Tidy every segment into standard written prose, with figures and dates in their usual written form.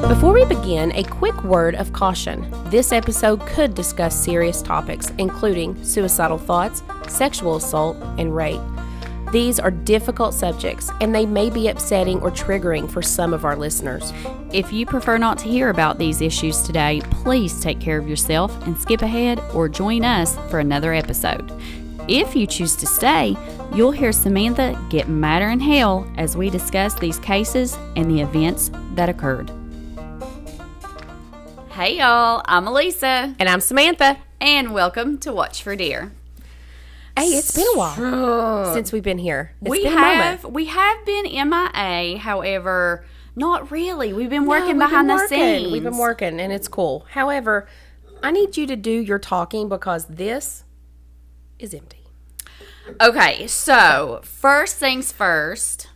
Before we begin, a quick word of caution. This episode could discuss serious topics, including suicidal thoughts, sexual assault, and rape. These are difficult subjects, and they may be upsetting or triggering for some of our listeners. If you prefer not to hear about these issues today, please take care of yourself and skip ahead or join us for another episode. If you choose to stay, you'll hear Samantha get madder in hell as we discuss these cases and the events that occurred. Hey y'all, I'm Elisa. And I'm Samantha. And welcome to Watch for Deer. Hey, it's been a while since we've been here. We have been MIA, however, not really. We've been working behind the scenes. We've been working, and it's cool. However, I need you to do your talking because this is empty. Okay, so first things first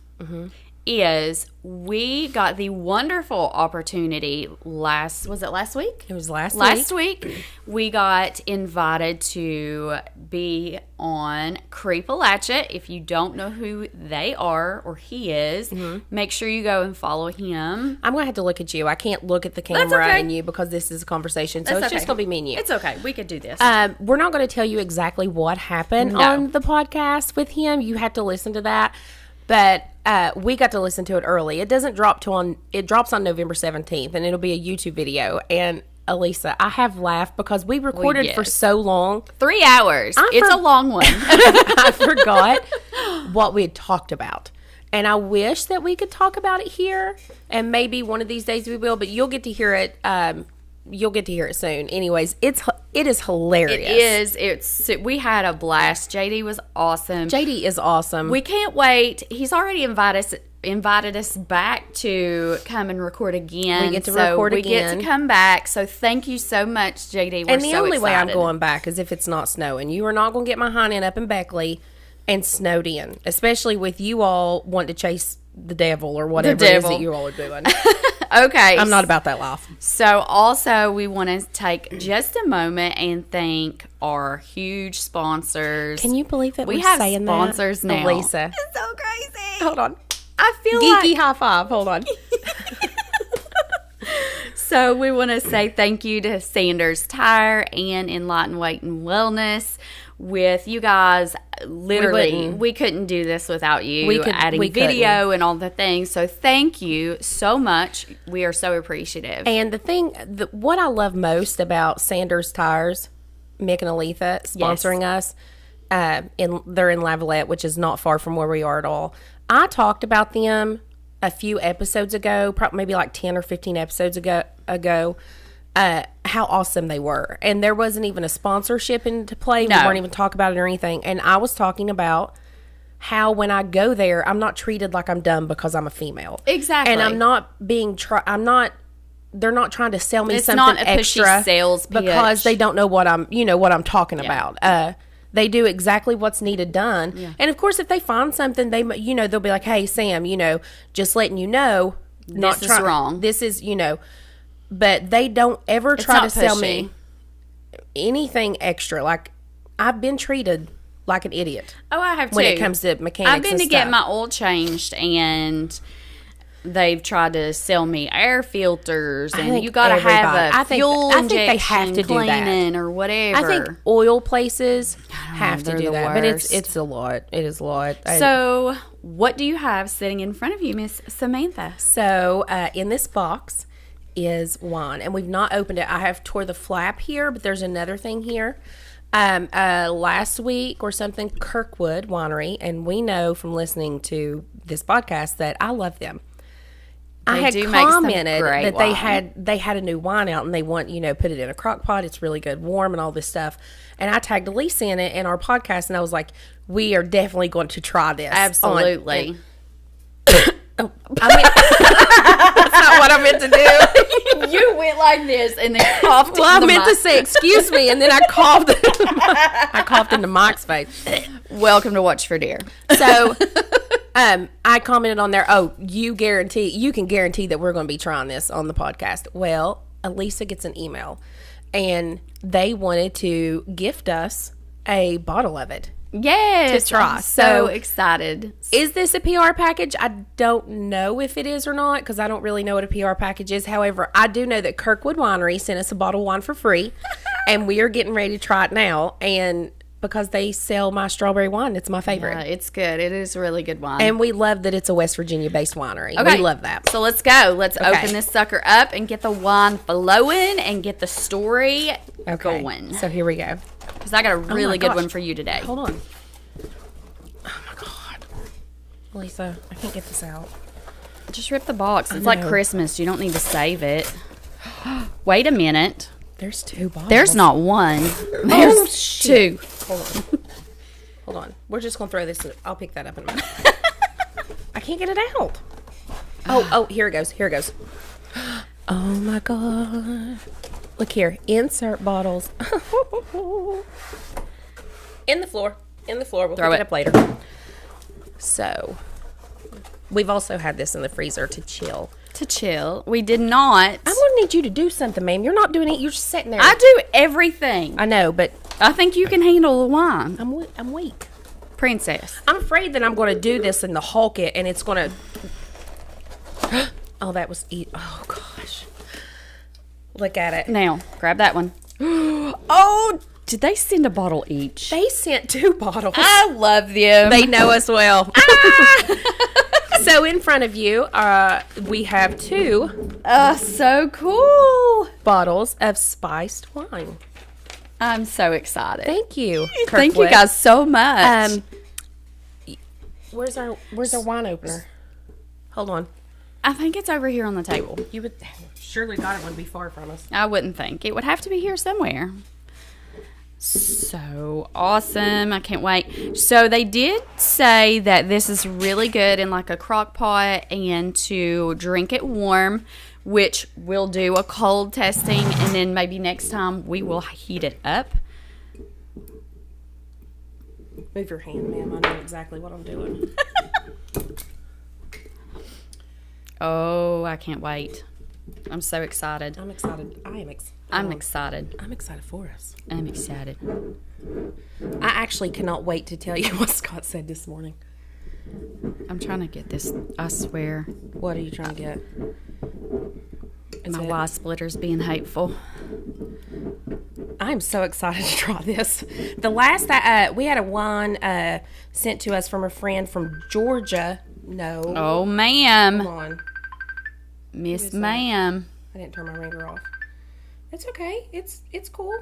is we got the wonderful opportunity last week? It was last week. We got invited to be on Creepalachia. If you don't know who they are or he is, make sure you go and follow him. I'm going to have to look at you. I can't look at the camera and you because this is a conversation. So it's just going to be me and you. It's okay. We could do this. We're not going to tell you exactly what happened on the podcast with him. You have to listen to that. But we got to listen to it early. It doesn't drop it drops on November 17th, and it'll be a YouTube video. And Elisa, I have laughed because we recorded for so long. 3 hours. It's a long one. I forgot what we had talked about. And I wish that we could talk about it here, and maybe one of these days we will, but you'll get to hear it. You'll get to hear it soon. Anyways, it is hilarious. It is. We had a blast. JD was awesome. JD is awesome. We can't wait. He's already invited us back to come and record again. We get to record again. We get to come back. So thank you so much, JD. We're and the so only excited. way I'm going back is if it's not snowing. You are not going to get my hind end up in Beckley and snowed in, especially with you all wanting to chase the devil or whatever it is that you all are doing. Okay. I'm not about that life. So also we want to take just a moment and thank our huge sponsors. Can you believe that we we're have saying sponsors that? now? Elisa. It's so crazy. Hold on. I feel Geeky high five. Hold on. So we want to say thank you to Sanders Tire and Enlightened Weight and Wellness. With you guys, literally, we couldn't do this without you adding video and all the things. So thank you so much. We are so appreciative. And what I love most about Sanders Tires, Mick and Aletha sponsoring us, they're in Lavalette, which is not far from where we are at all. I talked about them a few episodes ago, probably maybe like 10 or 15 episodes ago. How awesome they were. And there wasn't even a sponsorship into play. No. We weren't even talking about it or anything. And I was talking about how when I go there, I'm not treated like I'm dumb because I'm a female. Exactly. And I'm not being they're not trying to sell me something not a extra pushy sales pitch. Because they don't know what I'm talking about. They do exactly what's needed done. Yeah. And of course, if they find something, they'll be like, hey, Sam, just letting you know, this is wrong. This is, but they don't ever try to sell me anything extra. Like, I've been treated like an idiot. Oh, I have too. When it comes to mechanics. I've been to get my oil changed, and they've tried to sell me air filters, and you got to have a fuel injection, I think they have to do that. Or whatever. I think oil places have to do that, but worst. it's a lot. It is a lot. So, what do you have sitting in front of you, Miss Samantha? So, in this box is wine, and we've not opened it. I have tore the flap here, but there's another thing here. Last week or something, Kirkwood Winery, and we know from listening to this podcast that I love them. I had commented that they had a new wine out, and they want put it in a crock pot. It's really good, warm, and all this stuff. And I tagged Elisa in it in our podcast, and I was like, we are definitely going to try this. Absolutely. That's not what I meant to do. You went like this and then coughed. Well, I meant to say excuse me, and then I coughed. I coughed into Mike's face. Welcome to Watch for Deer. So, I commented on there. Oh, you can guarantee that we're going to be trying this on the podcast. Well, Elisa gets an email, and they wanted to gift us a bottle of it. Yes. to try. So excited. Is this a PR package? I don't know if it is or not because I don't really know what a PR package is. However, I do know that Kirkwood Winery sent us a bottle of wine for free, and we are getting ready to try it now. And because they sell my strawberry wine, it's my favorite. Yeah, it's good. It is really good wine. And we love that it's a West Virginia-based winery. Okay. We love that. So let's go. Let's open this sucker up and get the wine flowing and get the story going. So here we go. Because I got a really good one for you today. Hold on. Oh, my God. Lisa, I can't get this out. Just rip the box. It's like Christmas. You don't need to save it. Wait a minute. There's 2 bottles. There's not one. There's 2. Hold on. Hold on. We're just going to throw this in. I'll pick that up in a minute. I can't get it out. Oh, here it goes. Here it goes. Oh, my God. Look here. Insert bottles. In the floor. In the floor. We'll pick it up later. So, we've also had this in the freezer to chill. To chill. We did not. I'm going to need you to do something, ma'am. You're not doing it. You're just sitting there. I do everything. I know, but I think you can handle the wine. I'm weak. Princess. I'm afraid that I'm going to do this and the Hulk it, and it's going to... Oh, that was... Oh, gosh. Look at it. Now, grab that one. Oh, did they send a bottle each? They sent 2 bottles. I love them. They know us well. So in front of you, we have 2 so cool. bottles of spiced wine. I'm so excited. Thank you. Thank you guys so much. Where's our wine opener? Hold on. I think it's over here on the table. You would surely thought it would be far from us. I wouldn't think. It would have to be here somewhere. So awesome. I can't wait. So they did say that this is really good in like a crock pot and to drink it warm, which we'll do a cold testing, and then maybe next time we will heat it up. Move your hand, ma'am. I know exactly what I'm doing. Oh, I can't wait. I'm so excited. I'm excited. I'm excited. I'm excited for us. I'm excited. I actually cannot wait to tell you what Scott said this morning. I'm trying to get this, I swear. What are you trying to get? My lie splitter's being hateful. I'm so excited to try this. The last we had a wine sent to us from a friend from Georgia. No. Oh, ma'am. Come on. Miss ma'am. I didn't turn my ringer off. It's okay. It's cool.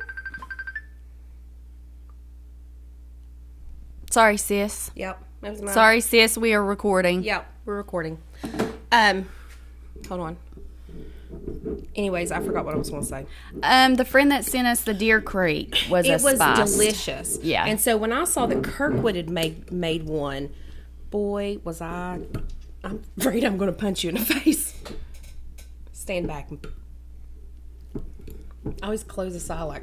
Sorry, sis. Yep. That was mine. Sorry, sis. We are recording. Yep. We're recording. Hold on. Anyways, I forgot what I was going to say. The friend that sent us the Deer Creek was it was spiced. Delicious. Yeah. And so when I saw that Kirkwood had made one, boy, was I'm afraid I'm going to punch you in the face. Stand back. I always close this eye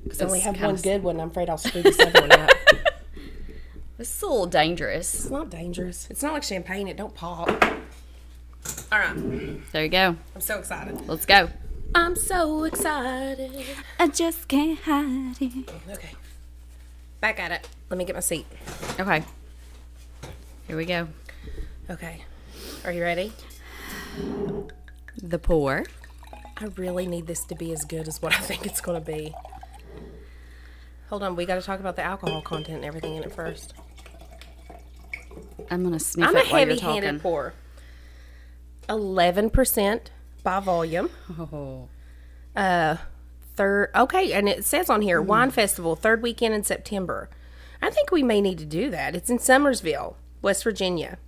because I only have one good one. I'm afraid I'll screw this other one up. This is a little dangerous. It's not dangerous. It's not like champagne. It don't pop. All right. There you go. I'm so excited. Let's go. I'm so excited. I just can't hide it. Okay. Back at it. Let me get my seat. Okay. Here we go. Okay. Are you ready? The pour. I really need this to be as good as what I think it's going to be. Hold on. We got to talk about the alcohol content and everything in it first. I'm going to sniff I'm it a while you're talking. heavy-handed pour. 11% by volume. Oh. Okay, and it says on here, Wine Festival, 3rd weekend in September. I think we may need to do that. It's in Summersville, West Virginia.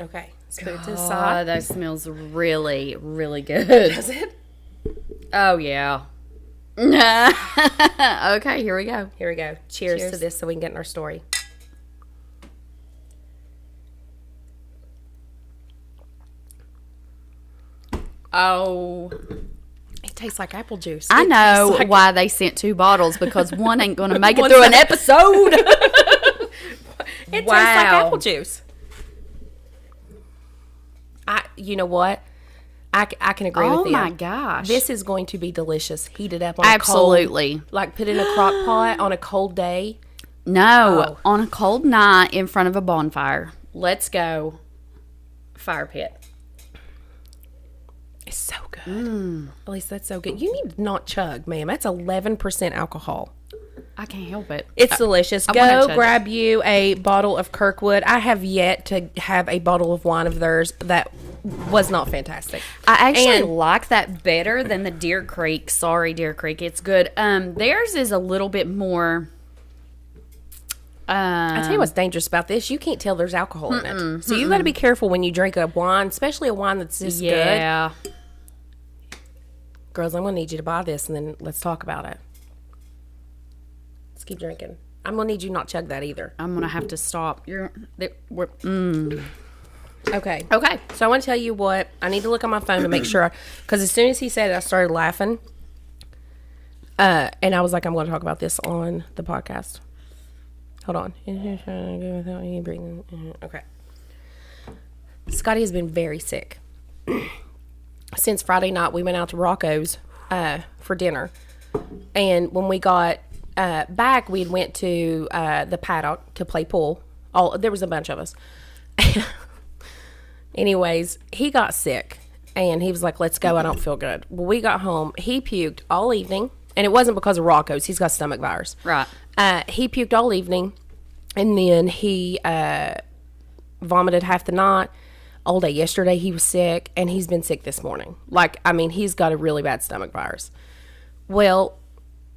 Okay, let's put it to the side. Oh, that smells really, really good. Does it? Oh, yeah. Okay, here we go. Here we go. Cheers to this so we can get in our story. Oh. It tastes like apple juice. I know why they sent 2 bottles, because one ain't going to make it through an episode. It tastes like apple juice. You know what? I can agree with you. Oh my gosh. This is going to be delicious. Heat it up on absolutely. like put in a crock pot on a cold day. No, on a cold night in front of a bonfire. Let's go. Fire pit. It's so good. At least that's so good. You need to not chug, ma'am. That's 11% alcohol. I can't help it. It's delicious. Go grab you a bottle of Kirkwood. I have yet to have a bottle of wine of theirs that was not fantastic. I actually like that better than the Deer Creek. Sorry, Deer Creek. It's good. Theirs is a little bit more... I tell you what's dangerous about this. You can't tell there's alcohol in it. So you got to be careful when you drink a wine, especially a wine that's this good. Yeah. Girls, I'm going to need you to buy this, and then let's talk about it. Let's keep drinking. I'm going to need you not chug that either. I'm going to have to stop. Okay. Okay. So I want to tell you what. I need to look on my phone to make sure. Because as soon as he said it, I started laughing. And I was like, I'm going to talk about this on the podcast. Hold on. Okay. Scotty has been very sick. Since Friday night, we went out to Rocco's for dinner. And when we got back, we went to the paddock to play pool. There was a bunch of us. Anyways, he got sick. And he was like, let's go. I don't feel good. Well, we got home. He puked all evening. And it wasn't because of Rocco's. He's got stomach virus. Right. He puked all evening. And then he vomited half the night. All day yesterday he was sick. And he's been sick this morning. He's got a really bad stomach virus. Well,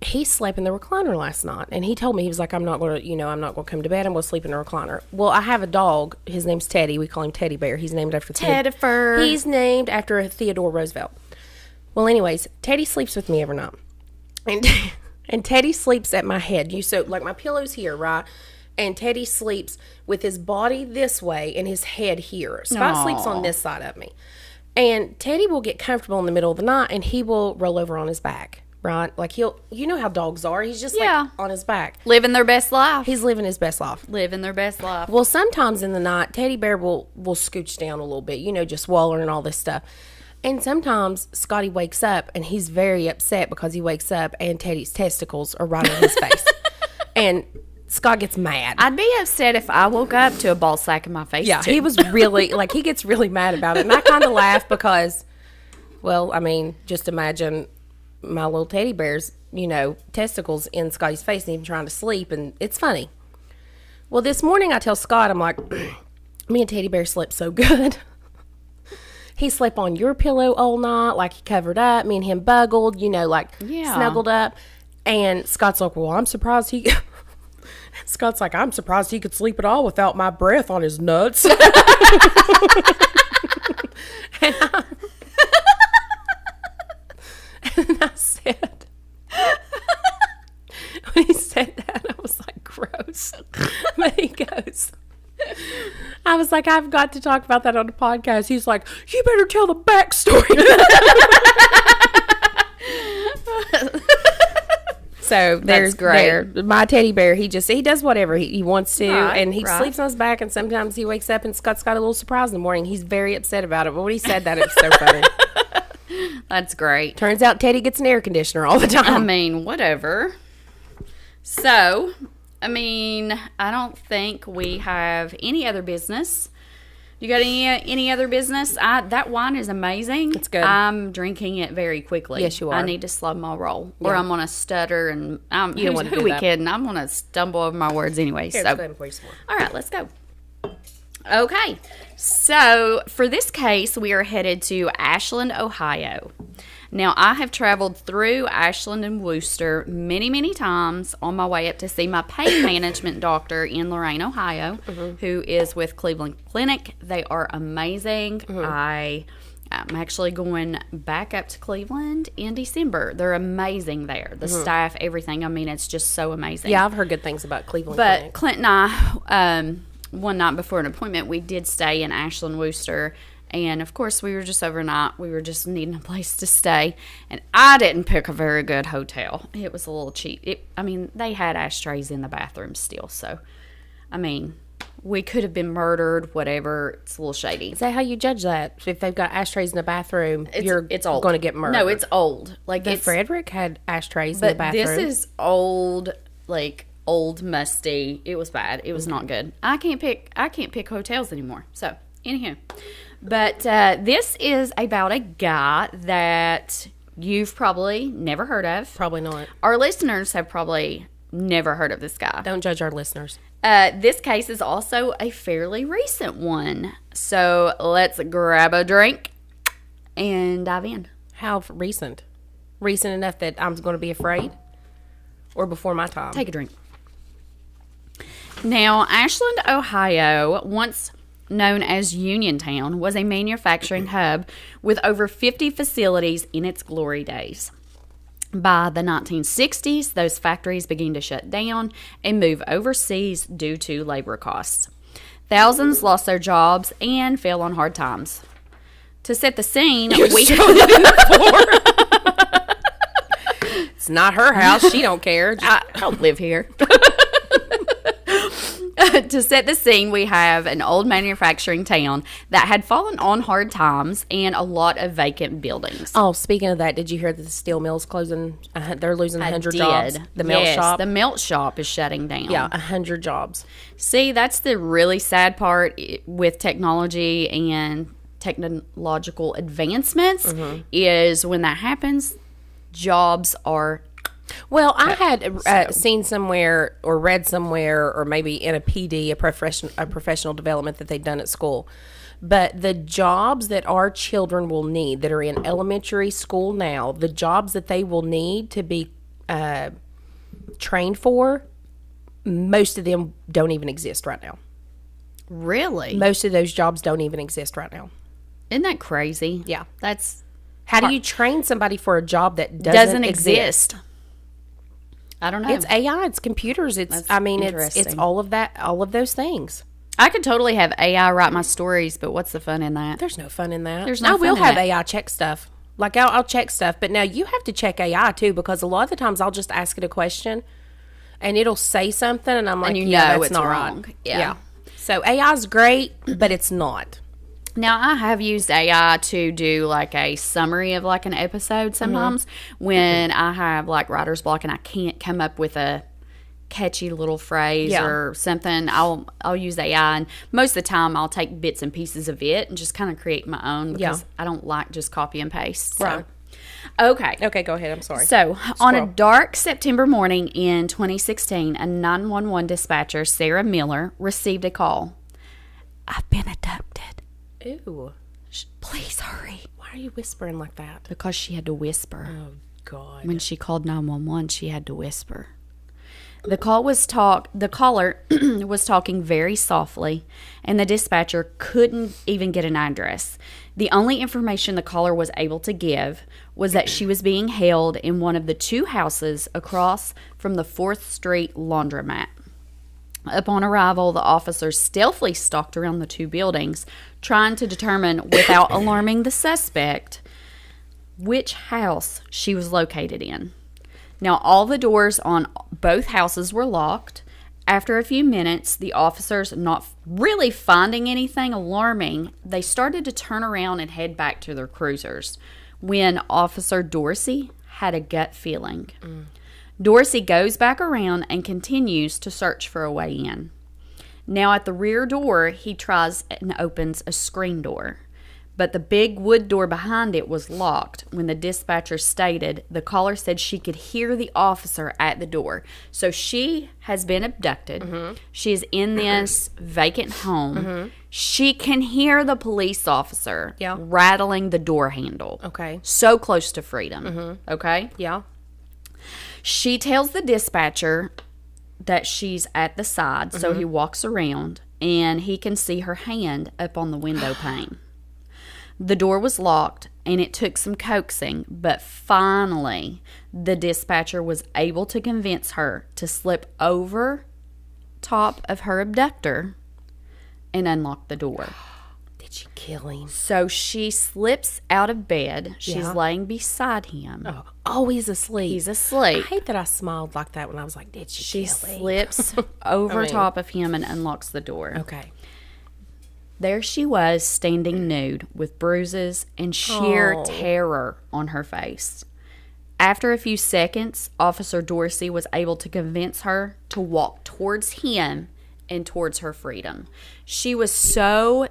he slept in the recliner last night. And he told me, he was like, I'm not going to come to bed. I'm going to sleep in the recliner. Well, I have a dog. His name's Teddy. We call him Teddy Bear. He's named after Teddifer. He's named after Theodore Roosevelt. Well, anyways, Teddy sleeps with me every night. And Teddy sleeps at my head. My pillow's here, right? And Teddy sleeps with his body this way and his head here. Scott sleeps on this side of me. And Teddy will get comfortable in the middle of the night and he will roll over on his back, right? You know how dogs are. He's just on his back. Living their best life. He's living his best life. Living their best life. Well, sometimes in the night, Teddy Bear will scooch down a little bit, just waller and all this stuff. And sometimes Scotty wakes up and he's very upset because he wakes up and Teddy's testicles are right in his face. And Scott gets mad. I'd be upset if I woke up to a ball sack in my face. Yeah, too. he was really, he gets really mad about it. And I kind of laugh because, just imagine my little teddy bear's, testicles in Scotty's face and even trying to sleep. And it's funny. Well, this morning I tell Scott, I'm like, me and Teddy Bear slept so good. He slept on your pillow all night, he covered up. Me and him buggled, snuggled up. And Scott's like, well, I'm surprised he... Scott's like, I'm surprised he could sleep at all without my breath on his nuts. And I said... When he said that, I was like, gross. But he goes... I was like, I've got to talk about that on the podcast. He's like, you better tell the backstory. So that's great. My teddy bear, he does whatever he wants to, and he right. sleeps on his back, and sometimes he wakes up and Scott's got a little surprise in the morning. He's very upset about it, but when he said that, it was so funny. That's great. Turns out Teddy gets an air conditioner all the time. Whatever. So... I don't think we have any other business. You got any other business? That wine is amazing. It's good. I'm drinking it very quickly. Yes, you are. I need to slow my roll, or I'm gonna stutter and who we kidding? I'm gonna stumble over my words anyway. Here, so, let's go ahead and pour you some more. All right, let's go. Okay, so for this case, we are headed to Ashland, Ohio. Now, I have traveled through Ashland and Wooster many, many times on my way up to see my pain management doctor in Lorain, Ohio, who is with Cleveland Clinic. They are amazing. I'm actually going back up to Cleveland in December. They're amazing there. The staff, everything. It's just so amazing. Yeah, I've heard good things about Cleveland But Clinic. Clint and I, one night before an appointment, we did stay in Ashland, Wooster. And, of course, we were just overnight. We were just needing a place to stay. And I didn't pick a very good hotel. It was a little cheap. They had ashtrays in the bathroom still. So, we could have been murdered, whatever. It's a little shady. Is that how you judge that? If they've got ashtrays in the bathroom, it's old. Going to get murdered. No, it's old. Frederick had ashtrays in the bathroom. But this is old, old, musty. It was bad. It was not good. I can't pick hotels anymore. So, anywho. But this is about a guy that you've probably never heard of. Probably not. Our listeners have probably never heard of this guy. Don't judge our listeners. This case is also a fairly recent one. So let's grab a drink and dive in. How recent? Recent enough that I'm going to be afraid? Or before my time? Take a drink. Now, Ashland, Ohio, once known as Uniontown, was a manufacturing hub with over 50 facilities in its glory days. By the 1960s, those factories began to shut down and move overseas due to labor costs. Thousands lost their jobs and fell on hard times. To set the scene, It's not her house. She don't care. I don't live here. To set the scene, we have an old manufacturing town that had fallen on hard times and a lot of vacant buildings. Oh, speaking of that, did you hear that the steel mill's closing? They're losing 100 jobs. The melt shop? The melt shop is shutting down. Yeah, 100 jobs. See, that's the really sad part with technology and technological advancements is when that happens, jobs are... Well, I had seen somewhere or read somewhere or maybe in a PD, a professional development that they've done at school. But the jobs that our children will need that are in elementary school now, the jobs that they will need to be trained for, most of them don't even exist right now. Really? Most of those jobs don't even exist right now. Isn't that crazy? Yeah. That's... How do you train somebody for a job that doesn't exist? I don't know. It's AI, it's computers, it's all of that, all of those things. I could totally have AI write my stories, but what's the fun in that? There's no fun in that. There's no I will fun in have it. AI check stuff. Like I'll check stuff, but now you have to check AI too, because a lot of the times I'll just ask it a question and it'll say something and I'm like, and that's it's not wrong. Right. Yeah. So AI's great, but it's not. Now, I have used AI to do like a summary of like an episode sometimes when I have like writer's block and I can't come up with a catchy little phrase or something. I'll use AI, and most of the time I'll take bits and pieces of it and just kind of create my own because I don't like just copy and paste. So. Right. Okay, go ahead. I'm sorry. So, on a dark September morning in 2016, a 911 dispatcher, Sarah Miller, received a call. I've been abducted. Ew. Please hurry. Why are you whispering like that? Because she had to whisper. Oh, God. When she called 911, she had to whisper. The caller was talking very softly, and the dispatcher couldn't even get an address. The only information the caller was able to give was that she was being held in one of the two houses across from the 4th Street laundromat. Upon arrival, the officers stealthily stalked around the two buildings, trying to determine, without alarming the suspect, which house she was located in. Now, all the doors on both houses were locked. After a few minutes, the officers, not really finding anything alarming, they started to turn around and head back to their cruisers when Officer Dorsey had a gut feeling. Dorsey goes back around and continues to search for a way in. Now at the rear door, he tries and opens a screen door, but the big wood door behind it was locked. When the dispatcher stated, the caller said she could hear the officer at the door. So she has been abducted. She is in this vacant home. She can hear the police officer rattling the door handle. Okay. So close to freedom. Okay? Yeah. She tells the dispatcher that she's at the side, so he walks around, and he can see her hand up on the window pane. The door was locked, and it took some coaxing, but finally, the dispatcher was able to convince her to slip over top of her abductor and unlock the door. Did she kill him? So she slips out of bed. She's laying beside him. Oh, he's asleep. He's asleep. I hate that I smiled like that when I was like, did she kill him? Slips over top of him and unlocks the door. Okay. There she was, standing nude with bruises and sheer terror on her face. after a few seconds, Officer Dorsey was able to convince her to walk towards him and towards her freedom. She was so...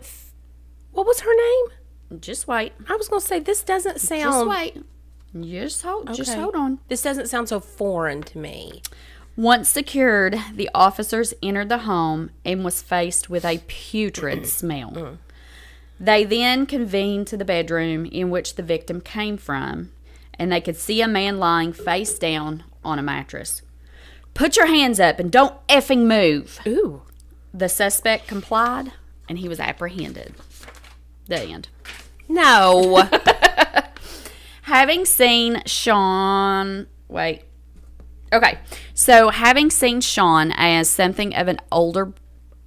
What was her name? Just wait. I was going to say, this doesn't sound... Just wait. Just hold on. This doesn't sound so foreign to me. Once secured, the officers entered the home and was faced with a putrid smell. They then convened to the bedroom in which the victim came from, and they could see a man lying face down on a mattress. "Put your hands up and don't effing move." Ooh. The suspect complied, and he was apprehended. The end. No. Having seen Shawn... Wait. Okay. So, having seen Shawn as something of an older...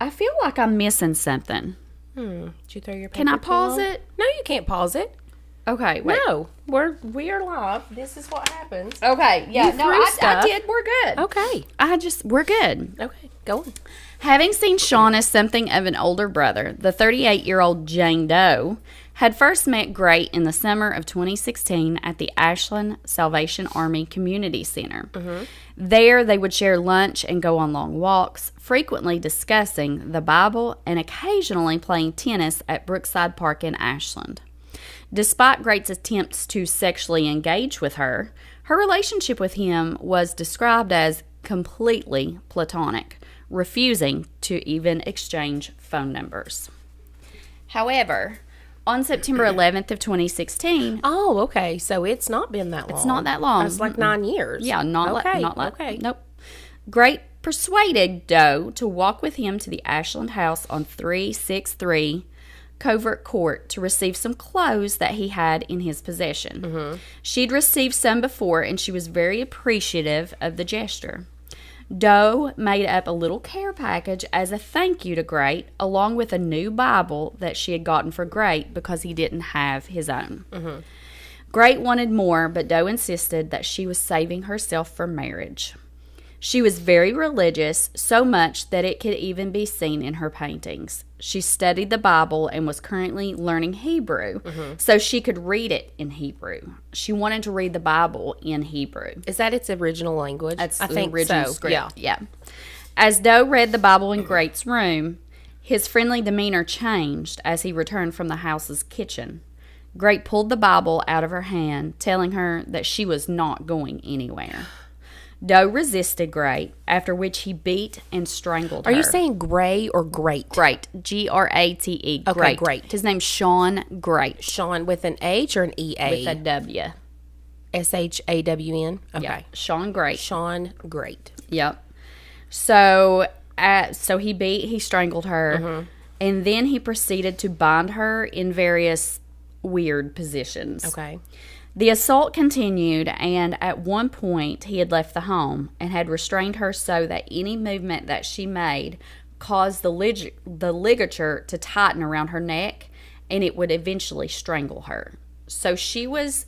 I feel like I'm missing something. Did you throw your paper? Can I pause it? No, you can't pause it. Okay, wait. No. We are live. This is what happens. Okay, yeah. You threw I stuff. did. We're good. Okay. We're good. Okay, go on. Having seen Shawn as something of an older brother, the 38-year-old Jane Doe had first met Grate in the summer of 2016 at the Ashland Salvation Army Community Center. There, they would share lunch and go on long walks, frequently discussing the Bible and occasionally playing tennis at Brookside Park in Ashland. Despite Grate's attempts to sexually engage with her, her relationship with him was described as completely platonic, refusing to even exchange phone numbers. However, on September 11th of 2016... Oh, okay. So it's not been that long. It's not that long. It's like 9 years. Yeah, Okay. Nope. Grate persuaded Doe to walk with him to the Ashland house on 363 Covert Court to receive some clothes that he had in his possession. She'd received some before, and she was very appreciative of the gesture. Doe made up a little care package as a thank you to Grate, along with a new Bible that she had gotten for Grate because he didn't have his own. Grate wanted more, but Doe insisted that she was saving herself for marriage. She was very religious, so much that it could even be seen in her paintings. She studied the Bible and was currently learning Hebrew, so she could read it in Hebrew. She wanted to read the Bible in Hebrew. Is that its original language? That's I the think original so. script. Yeah. As Doe read the Bible in Grate's room, his friendly demeanor changed as he returned from the house's kitchen. Grate pulled the Bible out of her hand, telling her that she was not going anywhere. Doe resisted Grate, after which he beat and strangled her. Are you saying Gray or Great? Grate. Grate. Okay, Grate. His name's Shawn Grate. Shawn with an H or an EA? With a W. SHAWN? Okay. Yeah. Shawn Grate. Shawn Grate. Yep. So he strangled her, and then he proceeded to bind her in various weird positions. Okay. The assault continued, and at one point he had left the home and had restrained her so that any movement that she made caused the ligature to tighten around her neck, and it would eventually strangle her. So she was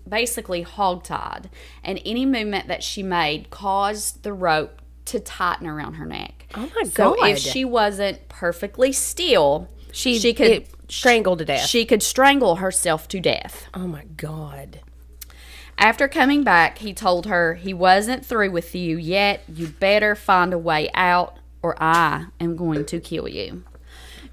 basically hogtied, and any movement that she made caused the rope to tighten around her neck. Oh my God. So if she wasn't perfectly still, she could strangle to death. She could strangle herself to death. Oh my God. After coming back, he told her he wasn't through with you yet. You better find a way out or I am going to kill you.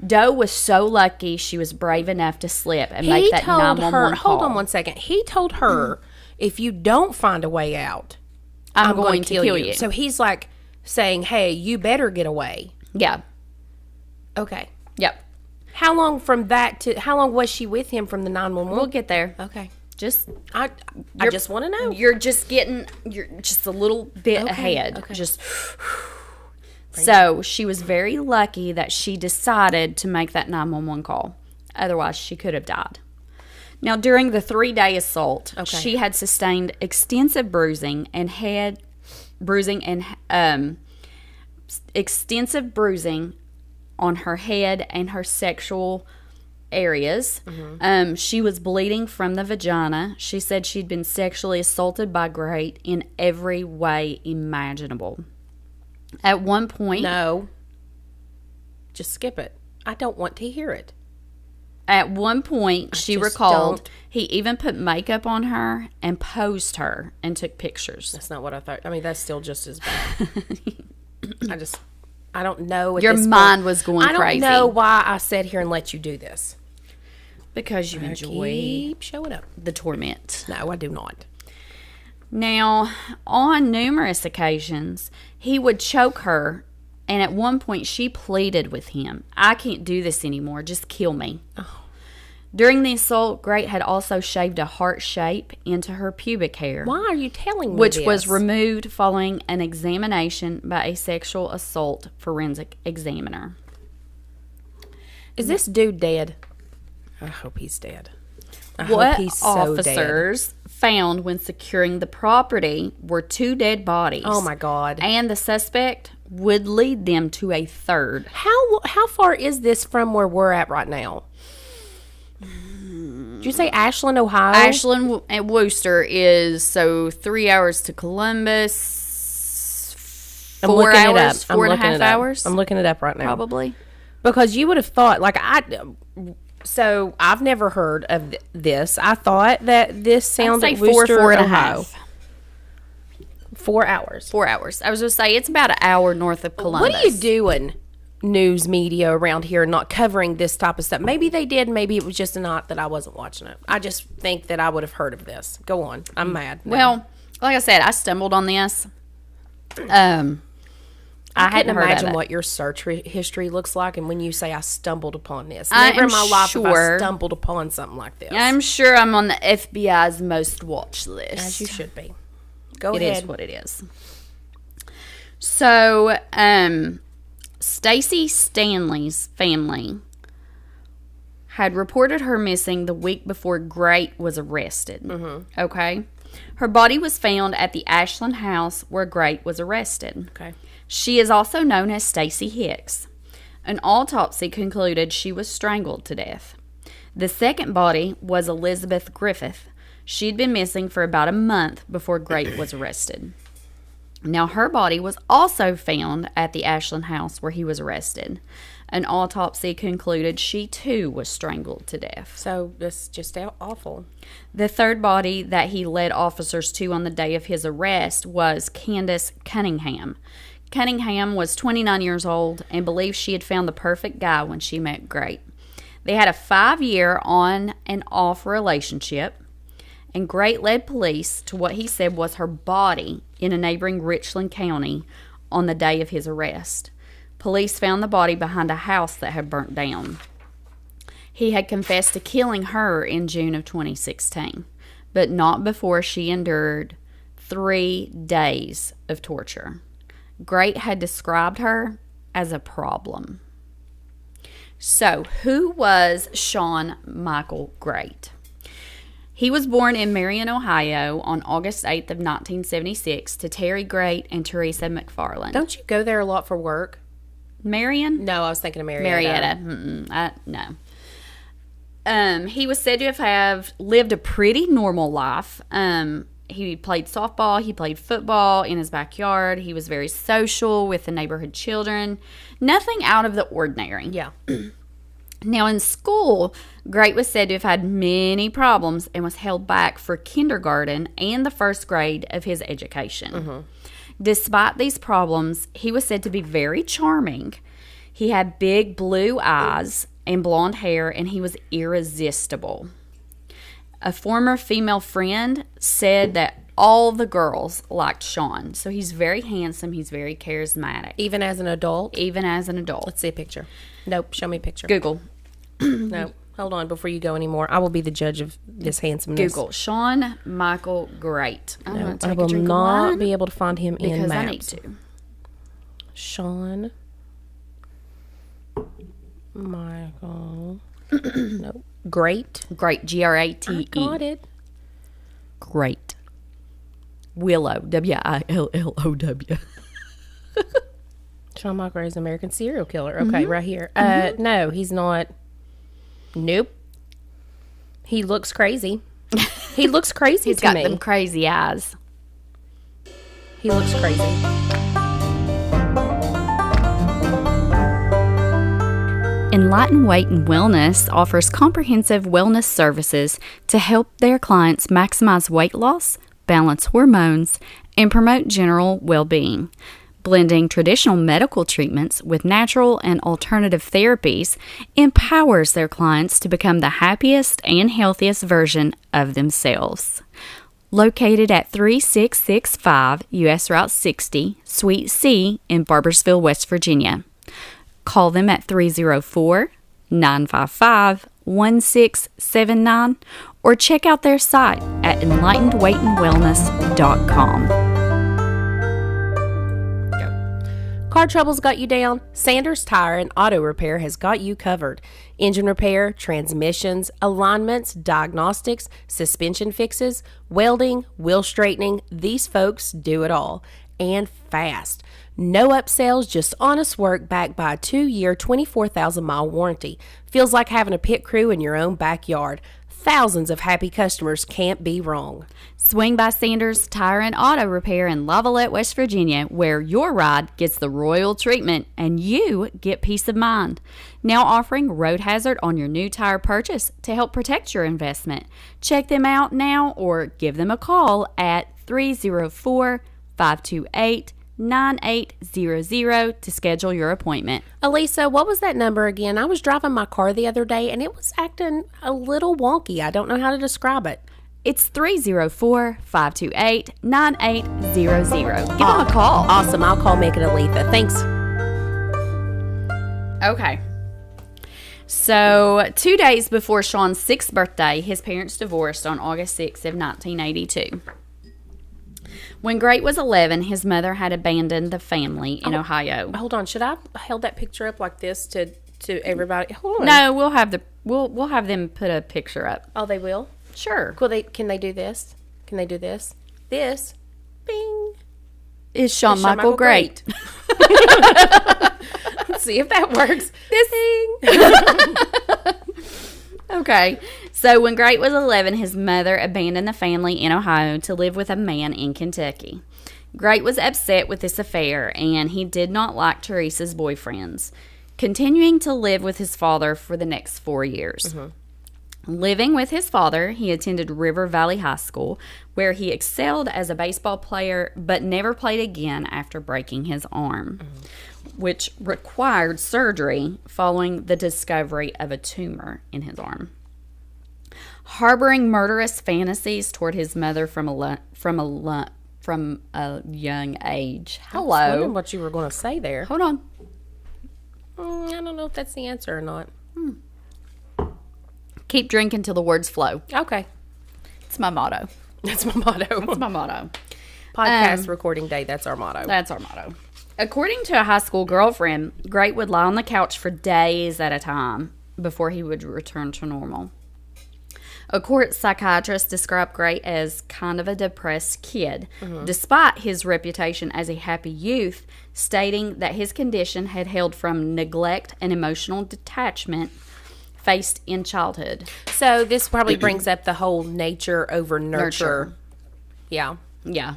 Doe was so lucky she was brave enough to slip and make that 911 call. Hold on one second. He told her, if you don't find a way out, I'm going to kill you. So he's like saying, hey, you better get away. Yeah. Okay. Yep. How long how long was she with him from the 911? We'll get there. Okay. I just want to know. You're just a little bit ahead. Okay. So she was very lucky that she decided to make that 911 call. Otherwise, she could have died. Now, during the 3-day assault, she had sustained extensive bruising and extensive bruising on her head and her sexual areas. She was bleeding from the vagina. She said she'd been sexually assaulted by Grate in every way imaginable. At one point... No. Just skip it. I don't want to hear it. At one point, she recalled he even put makeup on her and posed her and took pictures. That's not what I thought. I mean, that's still just as bad. I don't know. Your mind was going crazy. I don't know why I sat here and let you do this. Because you enjoy keep showing up. The torment. No, I do not. Now, on numerous occasions, he would choke her, and at one point she pleaded with him, "I can't do this anymore. Just kill me." Oh. During the assault, Grate had also shaved a heart shape into her pubic hair. Why are you telling me which this? was removed following an examination by a sexual assault forensic examiner. Is this dude dead? I hope he's dead. What officers found when securing the property were 2 dead bodies. Oh, my God. And the suspect would lead them to a third. How far is this from where we're at right now? Did you say Ashland, Ohio? Ashland and Worcester is 3 hours to Columbus. 4 hours, 4.5 hours. I'm looking it up right now. Probably. Because you would have thought, so I've never heard of this. I thought that this sounded like Worcester, 4.5. 4 hours. 4 hours. I was going to say, it's about an hour north of Columbus. What are you doing, news media around here, not covering this type of stuff? Maybe they did. Maybe it was just a night that I wasn't watching it. I just think that I would have heard of this. Go on. I'm mad now. Well, like I said, I stumbled on this. I hadn't heard imagine of it. what your search history looks like, and when you say I stumbled upon this, never in my life have I stumbled upon something like this. I'm sure I'm on the FBI's most watch list. As you should be. Go ahead. It is what it is. So, Stacy Stanley's family had reported her missing the week before Grate was arrested. Mm-hmm. Okay? Her body was found at the Ashland house where Grate was arrested. Okay. She is also known as Stacy Hicks. An autopsy concluded she was strangled to death. The second body was Elizabeth Griffith. She'd been missing for about a month before Grate was arrested. Now, her body was also found at the Ashland house where he was arrested. An autopsy concluded she, too, was strangled to death. So, that's just awful. The third body that he led officers to on the day of his arrest was Candace Cunningham. Cunningham was 29 years old and believed she had found the perfect guy when she met Grate. They had a 5-year on and off relationship, and Grate led police to what he said was her body in a neighboring Richland County on the day of his arrest. Police found the body behind a house that had burnt down. He had confessed to killing her in June of 2016, but not before she endured 3 days of torture. Grate had described her as a problem. So, who was Shawn Michael Grate? He was born in Marion, Ohio on August 8th of 1976 to Terry Grate and Teresa McFarland. Don't you go there a lot for work? Marion? No, I was thinking of Marietta. No. He was said to have lived a pretty normal life. He played softball. He played football in his backyard. He was very social with the neighborhood children. Nothing out of the ordinary. Yeah. Now, in school, Grate was said to have had many problems and was held back for kindergarten and the first grade of his education. Mm-hmm. Despite these problems, he was said to be very charming. He had big blue eyes and blonde hair, and he was irresistible. A former female friend said that all the girls liked Shawn. So he's very handsome. He's very charismatic. Even as an adult? Even as an adult. Let's see a picture. Nope. Show me a picture. Google. No. Hold on before you go anymore. I will be the judge of this handsomeness. Google. Shawn Michael Grate. No, I will not be able to find him in because maps. I need to. Shawn Michael. Nope. Grate. Grate. Grate. I got it. Grate. Willow. Willow. Shawn Michael Grate is an American serial killer. Okay, right here. No, he's not. Nope. He looks crazy. He looks crazy He's to me. got them crazy eyes. He looks crazy. In Enlightened Weight and Wellness offers comprehensive wellness services to help their clients maximize weight loss, balance hormones, and promote general well-being. Blending traditional medical treatments with natural and alternative therapies empowers their clients to become the happiest and healthiest version of themselves. Located at 3665 U.S. Route 60, Suite C in Barboursville, West Virginia. Call them at 304-955-1679 or check out their site at enlightenedweightandwellness.com. Car troubles got you down? Sanders Tire and Auto Repair has got you covered. Engine repair, transmissions, alignments, diagnostics, suspension fixes, welding, wheel straightening. These folks do it all. And fast. No upsells, just honest work backed by a 2-year, 24,000-mile warranty. Feels like having a pit crew in your own backyard. Thousands of happy customers can't be wrong. Swing by Sanders Tire and Auto Repair in Lavallette, West Virginia, where your ride gets the royal treatment and you get peace of mind. Now offering road hazard on your new tire purchase to help protect your investment. Check them out now or give them a call at 304-528-9800 to schedule your appointment. Elisa, what was that number again? I was driving my car the other day and it was acting a little wonky. I don't know how to describe it. It's 304-528-9800. Give them a call. Awesome. I'll call Megan and Letha. Thanks. Okay. So, 2 days before Shawn's 6th birthday, his parents divorced on August 6th of 1982. When Grate was 11, his mother had abandoned the family in Ohio. Hold on. Should I hold that picture up like this to everybody? Hold on. No, we'll have them put a picture up. Oh, they will? Sure. Cool. Can they do this? Can they do this? This. Bing. Is Shawn Michael Grate. Let's see if that works. This. Okay. So when Grate was 11, his mother abandoned the family in Ohio to live with a man in Kentucky. Grate was upset with this affair, and he did not like Teresa's boyfriends, continuing to live with his father for the next 4 years. Mm-hmm. Living with his father, he attended River Valley High School, where he excelled as a baseball player, but never played again after breaking his arm, which required surgery following the discovery of a tumor in his arm. Harboring murderous fantasies toward his mother from a young age. I was wondering what you were going to say there. Hold on. I don't know if that's the answer or not. Keep drinking till the words flow. Okay. It's my motto. That's my motto. That's my motto. Podcast recording day, that's our motto. That's our motto. According to a high school girlfriend, Grate would lie on the couch for days at a time before he would return to normal. A court psychiatrist described Grate as kind of a depressed kid, despite his reputation as a happy youth, stating that his condition had hailed from neglect and emotional detachment faced in childhood. So this probably brings up the whole nature over nurture. Yeah. Yeah.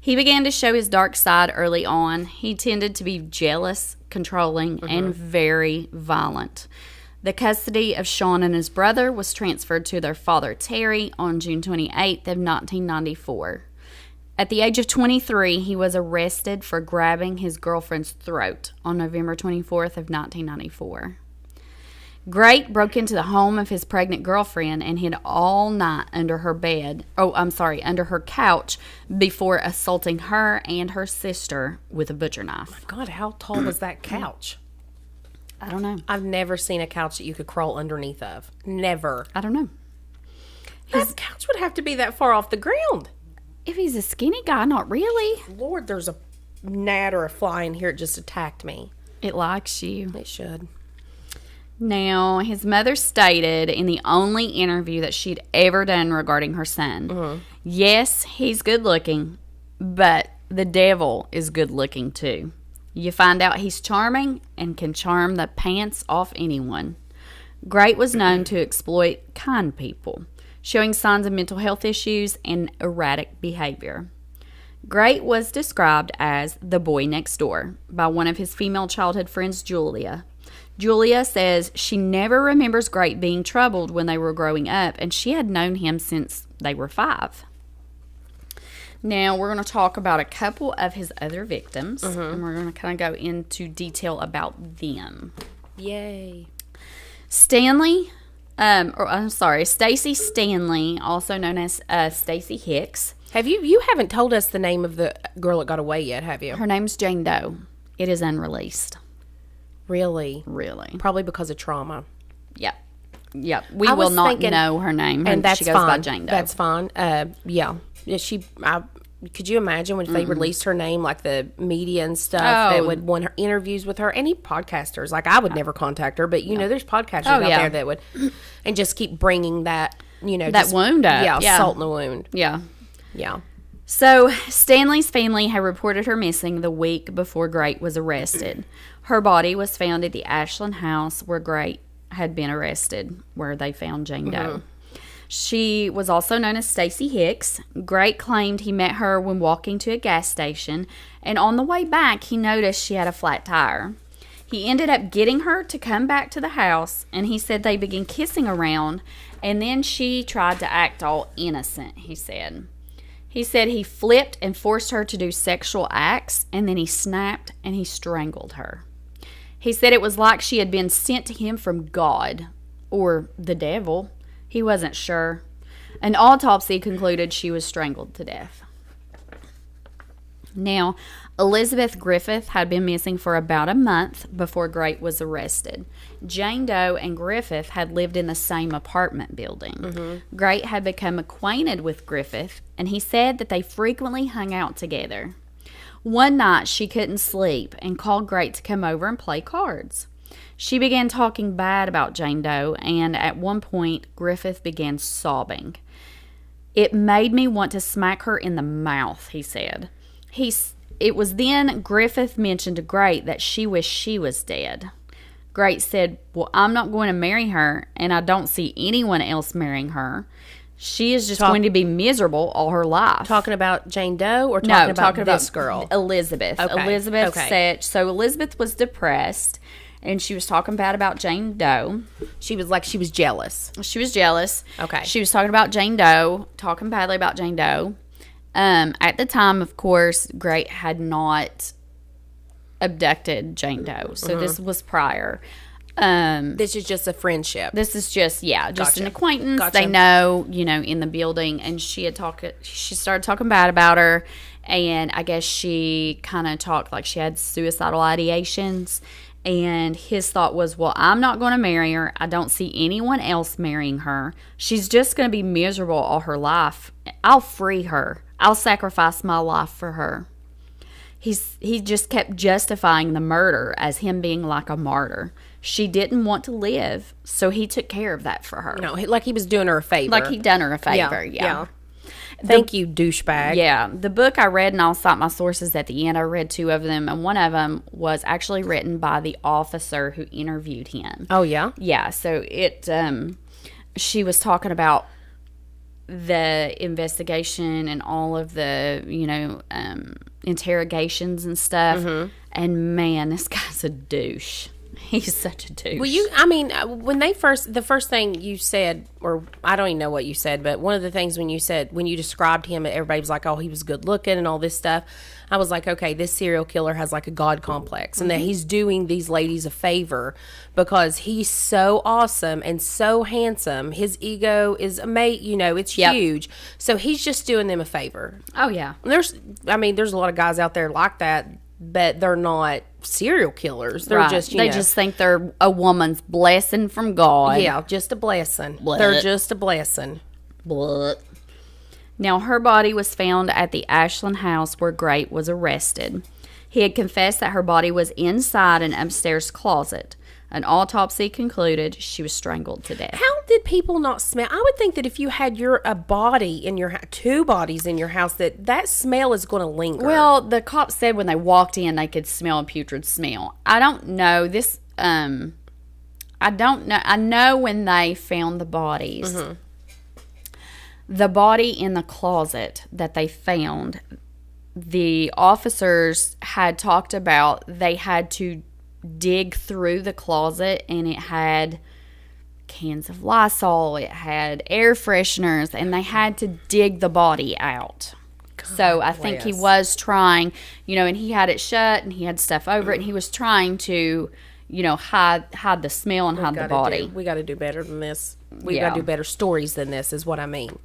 He began to show his dark side early on. He tended to be jealous, controlling, and very violent. The custody of Shawn and his brother was transferred to their father, Terry, on June 28th of 1994. At the age of 23, he was arrested for grabbing his girlfriend's throat on November 24th of 1994. Grate broke into the home of his pregnant girlfriend and hid all night under her couch before assaulting her and her sister with a butcher knife. Oh my God, how tall was that couch? I don't know. I've never seen a couch that you could crawl underneath of. Never. I don't know. That couch would have to be that far off the ground. If he's a skinny guy, not really. Lord, there's a gnat or a fly in here. It just attacked me. It likes you. It should. Now, his mother stated in the only interview that she'd ever done regarding her son, yes, he's good looking, but the devil is good looking too. You find out he's charming and can charm the pants off anyone. Grate was known to exploit kind people, showing signs of mental health issues and erratic behavior. Grate was described as the boy next door by one of his female childhood friends, Julia. Julia says she never remembers Grate being troubled when they were growing up, and she had known him since they were 5. Now, we're going to talk about a couple of his other victims, and we're going to kind of go into detail about them. Yay. Stacy Stanley, also known as Stacy Hicks. You haven't told us the name of the girl that got away yet, have you? Her name's Jane Doe. It is unreleased. Really? Really. Probably because of trauma. Yep. We will not know her name. And that's she goes fine. by Jane Doe. That's fine. Yeah. Could you imagine if they released her name, like the media and stuff that would want her interviews with her? Any podcasters, like I would never contact her, but there's podcasters out there that would, and just keep bringing that, that wound up. Yeah, salt in the wound. Yeah. Yeah. So Stanley's family had reported her missing the week before Grate was arrested. Her body was found at the Ashland house where Grate had been arrested, where they found Jane Doe. She was also known as Stacy Hicks. Grate claimed he met her when walking to a gas station, and on the way back, he noticed she had a flat tire. He ended up getting her to come back to the house, and he said they began kissing around, and then she tried to act all innocent, he said. He said he flipped and forced her to do sexual acts, and then he snapped and he strangled her. He said it was like she had been sent to him from God, or the devil. He wasn't sure. An autopsy concluded she was strangled to death. Now, Elizabeth Griffith had been missing for about a month before Grate was arrested. Jane Doe and Griffith had lived in the same apartment building. Grate had become acquainted with Griffith, and he said that they frequently hung out together. One night, she couldn't sleep and called Grate to come over and play cards. She began talking bad about Jane Doe, and at one point, Griffith began sobbing. It made me want to smack her in the mouth, he said. It was then Griffith mentioned to Grate that she wished she was dead. Grate said, well, I'm not going to marry her, and I don't see anyone else marrying her. She is just going to be miserable all her life. Talking about Jane Doe or talking about this girl? Elizabeth. Okay. Elizabeth said, so Elizabeth was depressed, and she was talking bad about Jane Doe. She was jealous. She was jealous. Okay. She was talking about Jane Doe, talking badly about Jane Doe. At the time, of course, Grate had not abducted Jane Doe. So this was prior. This is just a friendship. This is just an acquaintance. Gotcha. They know, in the building, and she started talking bad about her, and I guess she kind of talked like she had suicidal ideations, and his thought was, well, I'm not going to marry her. I don't see anyone else marrying her. She's just going to be miserable all her life. I'll free her. I'll sacrifice my life for her. He just kept justifying the murder as him being like a martyr. She didn't want to live, so he took care of that for her. No, like he was doing her a favor. Like he'd done her a favor, yeah. Thank you, douchebag. Yeah. The book I read, and I'll cite my sources at the end, I read 2 of them, and one of them was actually written by the officer who interviewed him. Oh, yeah? Yeah, so she was talking about the investigation and all of the, interrogations and stuff, and man, this guy's a douche. He's such a douche. Well, when the first thing you said, or I don't even know what you said, but one of the things when you described him, everybody was like, oh, he was good looking and all this stuff. I was like, okay, this serial killer has like a God complex, and that he's doing these ladies a favor because he's so awesome and so handsome. His ego is amazing, it's huge. So he's just doing them a favor. Oh, yeah. There's a lot of guys out there like that, but they're not serial killers. They're just, they just think they're a woman's blessing from God. Yeah, just a blessing. Blah. They're just a blessing. Blah. Now, her body was found at the Ashland house where Grate was arrested. He had confessed that her body was inside an upstairs closet. An autopsy concluded she was strangled to death. How did people not smell? I would think that if you had a body in your 2 bodies in your house, that smell is going to linger. Well, the cops said when they walked in, they could smell a putrid smell. I don't know this. I don't know. I know when they found the bodies, the body in the closet that they found, the officers had talked about they had to dig through the closet, and it had cans of Lysol, it had air fresheners, and they had to dig the body out. So I think he was trying, and he had it shut and he had stuff over it, and he was trying to, hide the smell and hide the body. We got to do better than this. We got to do better stories than this is what I mean.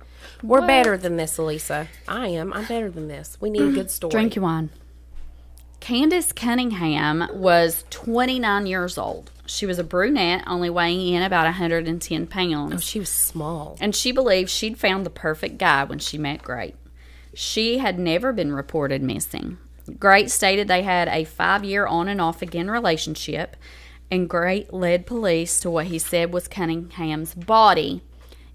We're better than this, Elisa. I am. I'm better than this. We need a good story. Drink your wine. Candace Cunningham was 29 years old. She was a brunette, only weighing in about 110 pounds. Oh, she was small. And she believed she'd found the perfect guy when she met Grate. She had never been reported missing. Grate stated they had a 5-year on and off again relationship, and Grate led police to what he said was Cunningham's body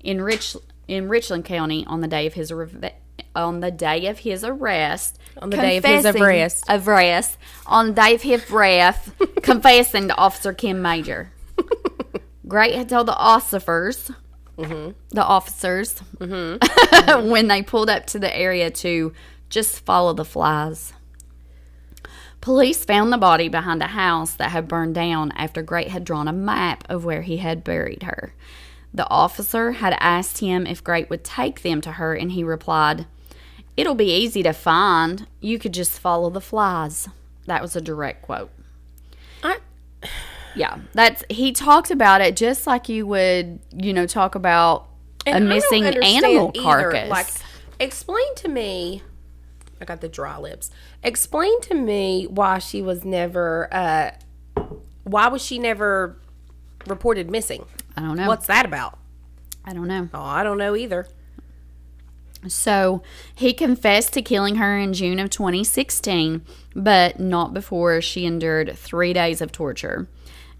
in Richland County on the day of his arrest. On the day of his arrest, confessing to Officer Kim Major. Grate had told the officers, when they pulled up to the area to just follow the flies. Police found the body behind a house that had burned down after Grate had drawn a map of where he had buried her. The officer had asked him if Grate would take them to her, and he replied, "It'll be easy to find. You could just follow the flies." That was a direct quote. Yeah, he talked about it just like you would, talk about a missing animal carcass. Like, explain to me. I got the dry lips. Explain to me why she was never. Why was she never reported missing? I don't know. What's that about? I don't know. Oh, I don't know either. So he confessed to killing her in June of 2016, but not before she endured 3 days of torture.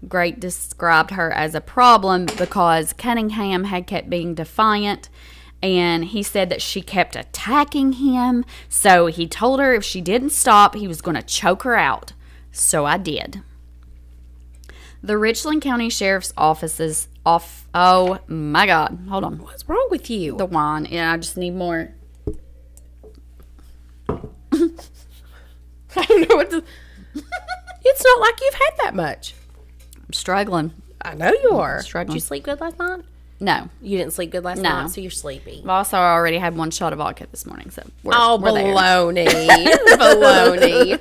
Grate described her as a problem because Cunningham had kept being defiant, and he said that she kept attacking him. So he told her if she didn't stop, he was going to choke her out. So I did. The Richland County Sheriff's Office's oh my God, hold on. What's wrong with you? The wine. Yeah, I just need more. I don't know what to. It's not like you've had that much. I'm struggling. I know you are. Struggling. Did you sleep good last night? No. You didn't sleep good last No. night, so you're sleepy. Also, I already had one shot of vodka this morning, so we're baloney. There. Baloney.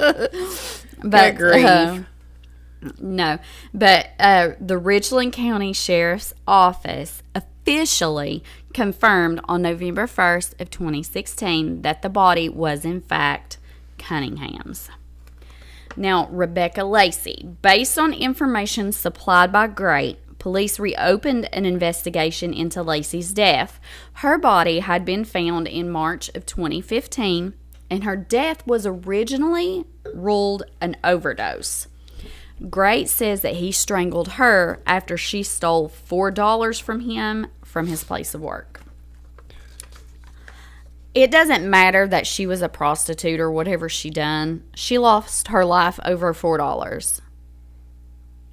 But grief. No, but the Richland County Sheriff's Office officially confirmed on November 1st of 2016 that the body was in fact Cunningham's. Now, Rebecca Lacey, based on information supplied by Grate, police reopened an investigation into Lacey's death. Her body had been found in March of 2015, and her death was originally ruled an overdose. Grate says that he strangled her after she stole $4 from him from his place of work. It doesn't matter that she was a prostitute or whatever she done. She lost her life over $4.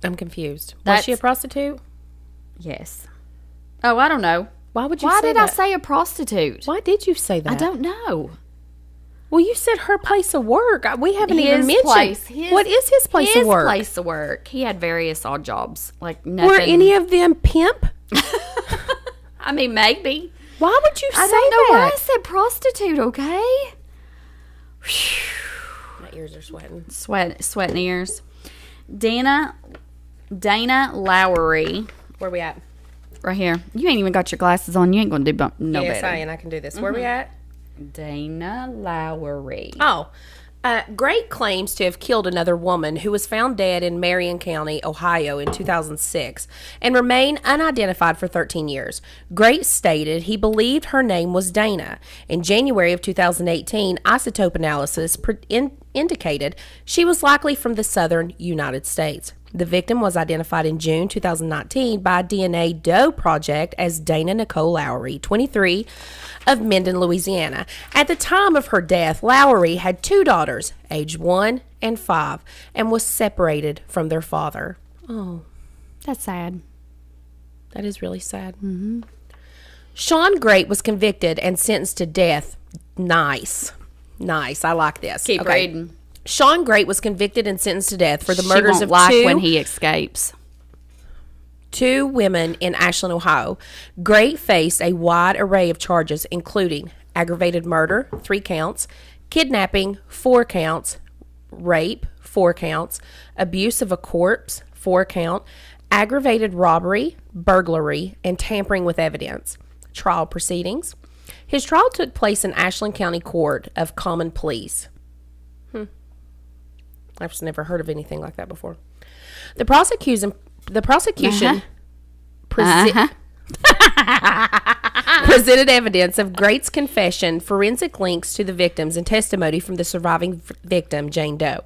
I'm confused. Was she a prostitute? Yes. Oh, I don't know. Why would you Why say did that? I say a prostitute? Why did you say that? I don't know. Well, you said her place of work. We haven't even mentioned. What is his place of work? His place of work. He had various odd jobs. Like nothing. Were any of them pimp? I mean, maybe. Why would you say that? I don't know why I said prostitute, okay? My ears are sweating. Sweating ears. Dana Lowry. Where we at? Right here. You ain't even got your glasses on. You ain't going to do no yes, better. Yes, I can do this. Where we at? Dana Lowry. Oh. Grate claims to have killed another woman who was found dead in Marion County, Ohio in 2006 and remained unidentified for 13 years. Grate stated he believed her name was Dana. In January of 2018, isotope analysis indicated she was likely from the southern United States. The victim was identified in June 2019 by DNA Doe Project as Dana Nicole Lowry, 23, of Minden, Louisiana. At the time of her death, Lowry had two daughters, aged 1 and 5, and was separated from their father. Oh, that's sad. That is really sad. Mm-hmm. Shawn Grate was convicted and sentenced to death. Nice. I like this. Keep reading. Shawn Grate was convicted and sentenced to death for the She murders won't of like when he escapes. two women in Ashland, Ohio. Grate faced a wide array of charges, including aggravated murder, 3 counts, kidnapping, 4 counts, rape, 4 counts, abuse of a corpse, 4 count, aggravated robbery, burglary, and tampering with evidence. Trial proceedings. His trial took place in Ashland County Court of Common Pleas. I've just never heard of anything like that before. The prosecution presented evidence of Grate's confession, forensic links to the victims, and testimony from the surviving victim, Jane Doe.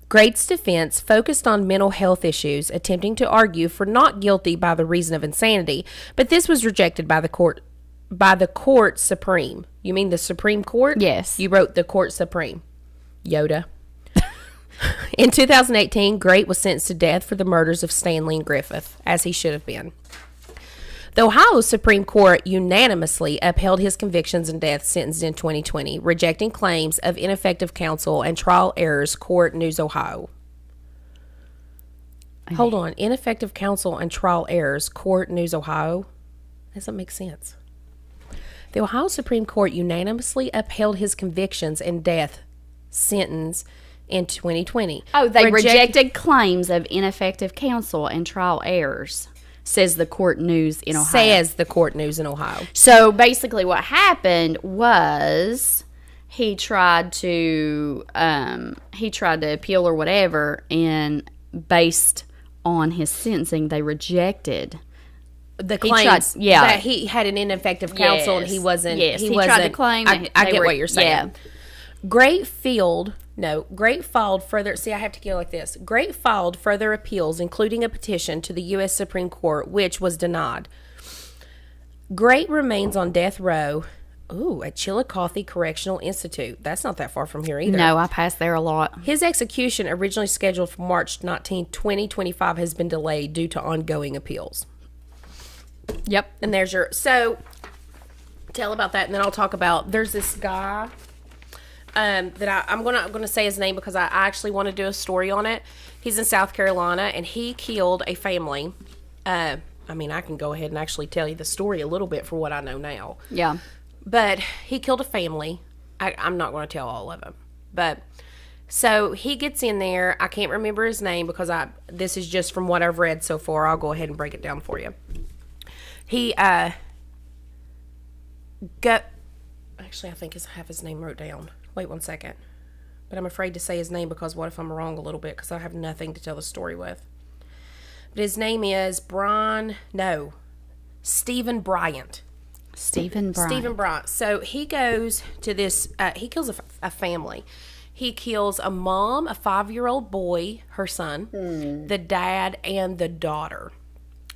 Grate's defense focused on mental health issues, attempting to argue for not guilty by the reason of insanity, but this was rejected by the court supreme. You mean the Supreme Court? Yes. You wrote the Court Supreme. Yoda. In 2018, Grate was sentenced to death for the murders of Stanley and Griffith, as he should have been. The Ohio Supreme Court unanimously upheld his convictions and death sentence in 2020, rejecting claims of ineffective counsel and trial errors, Court News Ohio. Hold on. Ineffective counsel and trial errors, Court News Ohio? Doesn't make sense. The Ohio Supreme Court unanimously upheld his convictions and death sentence in 2020. Oh, they rejected claims of ineffective counsel and trial errors, says the Court News in Ohio. Says the Court News in Ohio. So basically what happened was he tried to appeal or whatever, and based on his sentencing, they rejected the claims that he had an ineffective counsel and he wasn't. Yes, he tried to claim. I get what you're saying. Yeah. Grate filed further. See, I have to go like this. Grate filed further appeals, including a petition to the U.S. Supreme Court, which was denied. Grate remains on death row. Ooh, at Chillicothe Correctional Institute. That's not that far from here either. No, I pass there a lot. His execution, originally scheduled for March 19, 2025, has been delayed due to ongoing appeals. Yep. And there's your... So, tell about that, and then I'll talk about... There's this guy... that I'm gonna say his name because I actually want to do a story on it. He's in South Carolina and he killed a family. I can go ahead and actually tell you the story a little bit for what I know now. Yeah. But he killed a family. I'm not going to tell all of them. But so he gets in there. I can't remember his name because this is just from what I've read so far. I'll go ahead and break it down for you. He actually I think I have his name wrote down. Wait 1 second. But I'm afraid to say his name because what if I'm wrong a little bit because I have nothing to tell the story with. But his name is Stephen Bryant. Stephen Bryant. So he goes to this, he kills a family. He kills a mom, a 5-year-old boy, her son, the dad, and the daughter.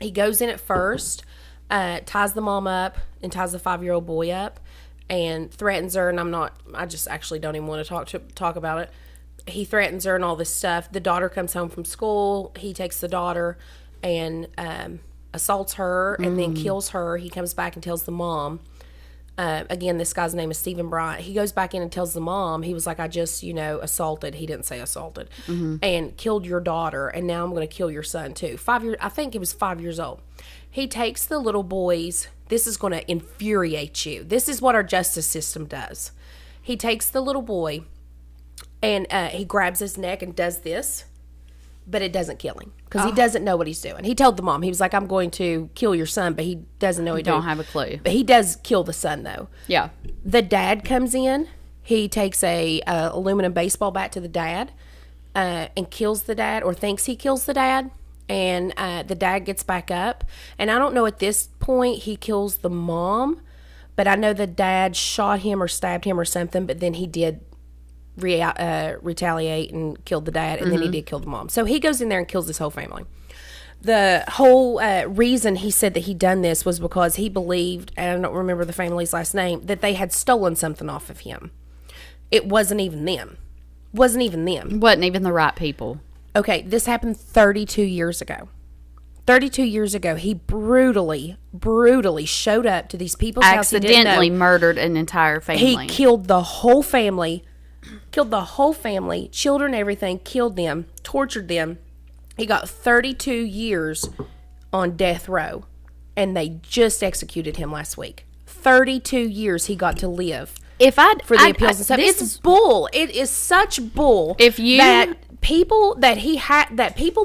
He goes in at first, ties the mom up and ties the 5-year-old boy up. And threatens her, and I just actually don't even want to talk about it. He threatens her and all this stuff. The daughter comes home from school. He takes the daughter and assaults her and then kills her. He comes back and tells the mom. Again, this guy's name is Stephen Bryant. He goes back in and tells the mom, he was like, I just, assaulted. He didn't say assaulted. And killed your daughter, and now I'm going to kill your son too. I think he was 5 years old. He takes the little boys. This is going to infuriate you. This is what our justice system does. He takes the little boy and he grabs his neck and does this, but it doesn't kill him because he doesn't know what he's doing. He told the mom, he was like, I'm going to kill your son, but he doesn't know he don't have a clue. But he does kill the son though. Yeah. The dad comes in. He takes a aluminum baseball bat to the dad and kills the dad, or thinks he kills the dad. And the dad gets back up. And I don't know at this point he kills the mom, but I know the dad shot him or stabbed him or something, but then he did retaliate and killed the dad, and then he did kill the mom. So he goes in there and kills this whole family. The whole reason he said that he done this was because he believed, and I don't remember the family's last name, that they had stolen something off of him. It wasn't even them. Wasn't even the right people. Okay, this happened 32 years ago. 32 years ago, he brutally showed up to these people's house. Accidentally murdered an entire family. He killed the whole family, Killed the whole family, children, everything, killed them, tortured them. He got 32 years on death row, and they just executed him last week. 32 years he got to live for the appeals and stuff. It's bull. It is such bull. That people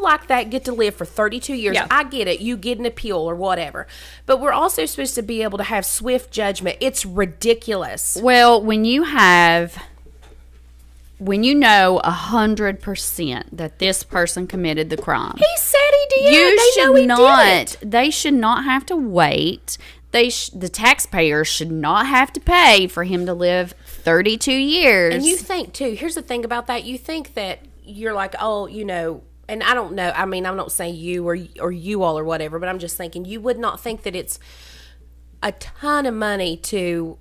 like that get to live for 32 years. Yeah. I get it. You get an appeal or whatever. But we're also supposed to be able to have swift judgment. It's ridiculous. Well, when you know 100% that this person committed the crime. He said he did. They should not have to wait. The taxpayers should not have to pay for him to live 32 years. And you think, too, here's the thing about that. You think that you're like, oh, and I don't know. I mean, I'm not saying you or you all or whatever, but I'm just thinking you would not think that it's a ton of money to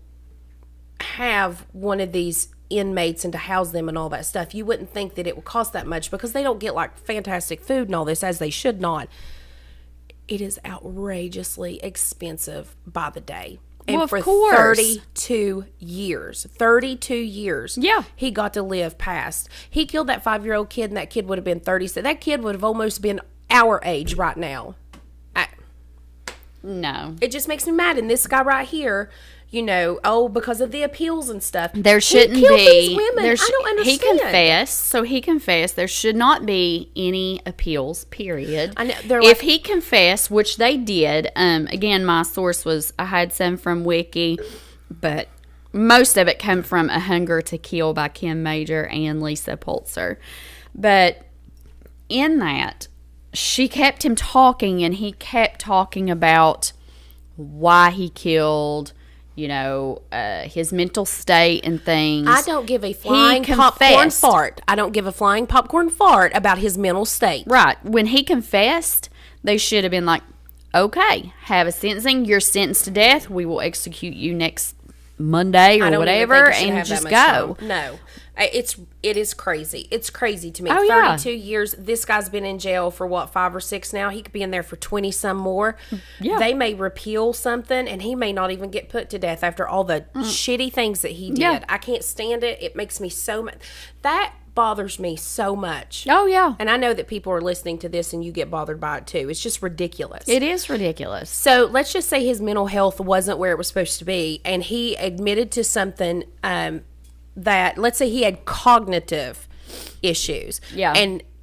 have one of these inmates and to house them and all that stuff. You wouldn't think that it would cost that much because they don't get like fantastic food and all this, as they should not. It is outrageously expensive by the day. And well, of for course. 32 years, yeah, he got to live past. He killed that 5-year-old kid, and that kid would have been 30. So that kid would have almost been our age right now. No. It just makes me mad. And this guy right here, because of the appeals and stuff. There shouldn't be. These women. I don't understand. He confessed. There should not be any appeals, period. I know, if he confessed, which they did, again, my source I had some from Wiki, but most of it came from A Hunger to Kill by Kim Major and Lisa Pulitzer. But in that, she kept him talking, and he kept talking about why he killed, his mental state and things. I don't give a flying popcorn fart. I don't give a flying popcorn fart about his mental state. Right. When he confessed, they should have been like, okay, have a sentencing. You're sentenced to death. We will execute you next Monday or whatever, and just go. Time. No. It is crazy. It's crazy to me. 32 years. This guy's been in jail for 5 or 6 now. He could be in there for 20 some more. Yeah. They may repeal something, and he may not even get put to death after all the shitty things that he did. Yeah. I can't stand it. It makes me so mad. That bothers me so much. Oh, yeah. And I know that people are listening to this and you get bothered by it too. It's just ridiculous. It is ridiculous. So let's just say his mental health wasn't where it was supposed to be, and he admitted to something that, let's say he had cognitive issues. Yeah.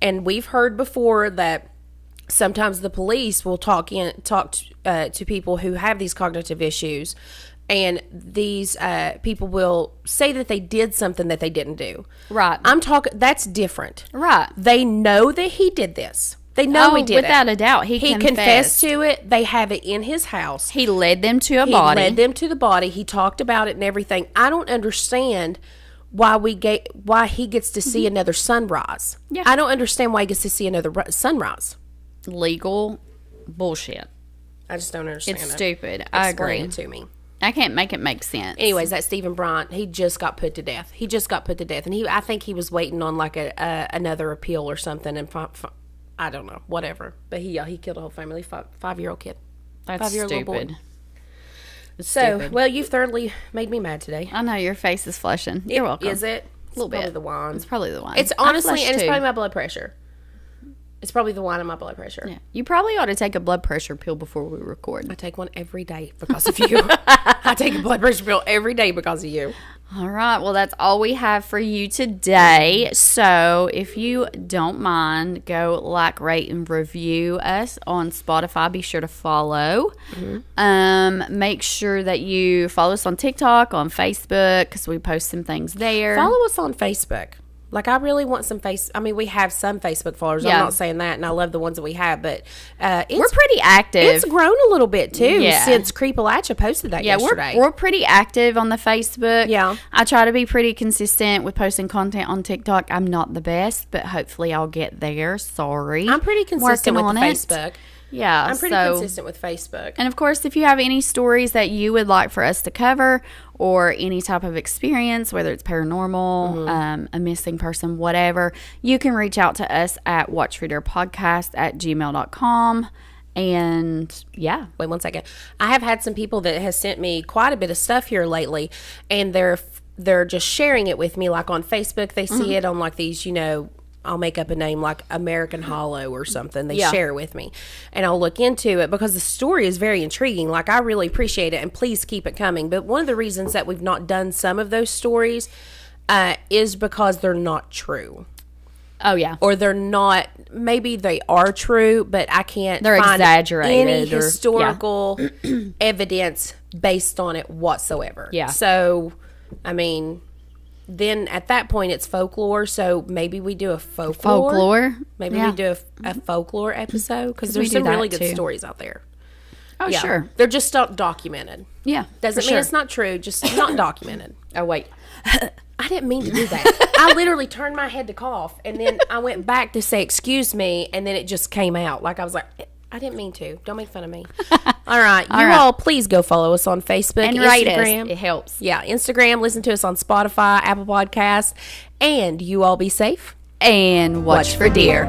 And we've heard before that sometimes the police will talk to people who have these cognitive issues, and these people will say that they did something that they didn't do. Right. That's different. Right. They know that he did this. They know he did it. Without a doubt. He confessed to it. They have it in his house. He led them to a body. He led them to the body. He talked about it and everything. I don't understand why he gets to see another sunrise. Yeah. I don't understand why he gets to see another sunrise. Legal bullshit. I just don't understand It's it. stupid. I agree. Explain it to me. I can't make it make sense. Anyways, that Stephen Bryant, he just got put to death. And I think he was waiting on like another appeal or something, and I don't know, whatever. But he killed a whole family, 5-year-old kid. That's 5-year-old stupid. little boy. It's So, stupid. well, you've thoroughly made me mad today. I know your face is flushing. You're welcome. Is it? A little bit. Probably the wine. It's probably the wine. It's honestly, I flush and it's too. probably my blood pressure. It's probably the wine and my blood pressure. Yeah. You probably ought to take a blood pressure pill before we record. I take one every day because of you. I take a blood pressure pill every day because of you. All right. Well, that's all we have for you today. So if you don't mind, go like, rate, and review us on Spotify. Be sure to follow. Mm-hmm. Make sure that you follow us on TikTok, on Facebook, because we post some things there. Follow us on Facebook. Like, I really want some we have some Facebook followers. Yeah. I'm not saying that, and I love the ones that we have, but we're pretty active. It's grown a little bit, too, Yeah. since Creepalacha posted that yesterday. We're pretty active on the Facebook. Yeah. I try to be pretty consistent with posting content on TikTok. I'm not the best, but hopefully I'll get there. Sorry. I'm pretty consistent with the Facebook. Yeah. I'm pretty consistent with Facebook. And, of course, if you have any stories that you would like for us to cover or any type of experience, whether it's paranormal, a missing person, whatever, you can reach out to us at watchreaderpodcast@gmail.com. And, yeah. Wait 1 second. I have had some people that has sent me quite a bit of stuff here lately, and they're they're just sharing it with me, like on Facebook. They see it on like these, you know, I'll make up a name like American Hollow or something. They share it with me, and I'll look into it because the story is very intriguing. Like, I really appreciate it, and please keep it coming. But one of the reasons that we've not done some of those stories is because they're not true. Oh, yeah. Or they're not, maybe they are true, but I can't They're find exaggerated any historical evidence based on it whatsoever. Yeah. So, I mean, then at that point it's folklore, so maybe we do a folklore. Maybe we do a folklore episode, because there's some really good stories out there. Oh, sure. They're just not documented. Yeah. Doesn't mean it's not true, just not documented. Oh, wait. I didn't mean to do that. I literally turned my head to cough, and then I went back to say, excuse me, and then it just came out. Like, I was like, I didn't mean to. Don't make fun of me. All right. All please go follow us on Facebook and Instagram. Rate us. It helps. Yeah, Instagram. Listen to us on Spotify, Apple Podcasts. And you all be safe. And watch for deer.